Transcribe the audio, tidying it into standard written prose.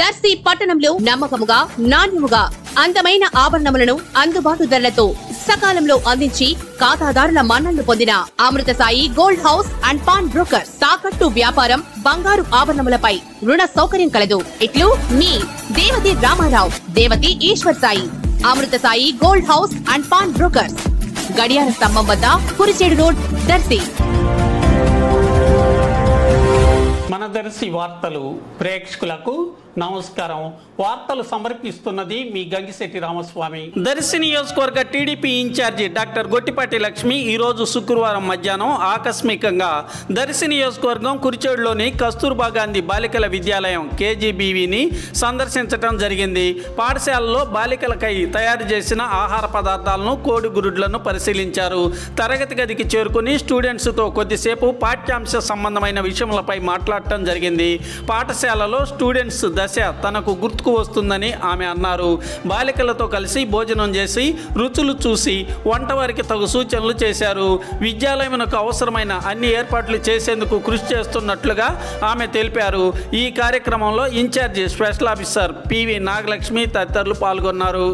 దర్శి పట్టణంలో నమ్మకముగా నాణ్యముగా అందమైన ఆభరణములను అందుబాటు ధరలతో సకాలంలో అందించి ఖాతాదారుల మన్ననలు పొందిన Amruthasai gold house and pawn broker. తాకట్టు వ్యాపారం, బంగారు ఆభరణములపై రుణ సౌకర్యం కలదు. ఇట్లు మీ Devathi Ramarao, Devathi Eshwar Sai. Amruthasai gold house and pawn brokers, గడియార స్తంభం వద్ద, కురిచేడు రోడ్, దర్శి. మన దర్శి వార్తలు ప్రేక్షకులకు నమస్కారం. వార్తలు సమర్పిస్తున్నది మీ గంగిశెట్టి రామస్వామి. దర్శి నియోజకవర్గ TDP incharge doctor Gottipati Lakshmi ఈరోజు శుక్రవారం మధ్యాహ్నం ఆకస్మికంగా దర్శి నియోజకవర్గం కురిచేడులోని కస్తూర్బా గాంధీ బాలికల విద్యాలయం కేజీబీవీని సందర్శించడం జరిగింది. పాఠశాలలో బాలికలకై తయారు చేసిన ఆహార పదార్థాలను, కోడిగురుడ్లను పరిశీలించారు. తరగతి గదికి చేరుకుని స్టూడెంట్స్తో కొద్దిసేపు పాఠ్యాంశ సంబంధమైన విషయములపై మాట్లాడటం జరిగింది. పాఠశాలలో స్టూడెంట్స్ దశ తనకు గుర్తుకు వస్తుందని ఆమె అన్నారు. బాలికలతో కలిసి భోజనం చేసి రుచులు చూసి వంటవారికి తగు సూచనలు చేశారు. విద్యాలయమునకు అవసరమైన అన్ని ఏర్పాట్లు చేసేందుకు కృషి చేస్తున్నట్లుగా ఆమె తెలిపారు. ఈ కార్యక్రమంలో incharge special officer PV Nagalakshmi తదితరులు పాల్గొన్నారు.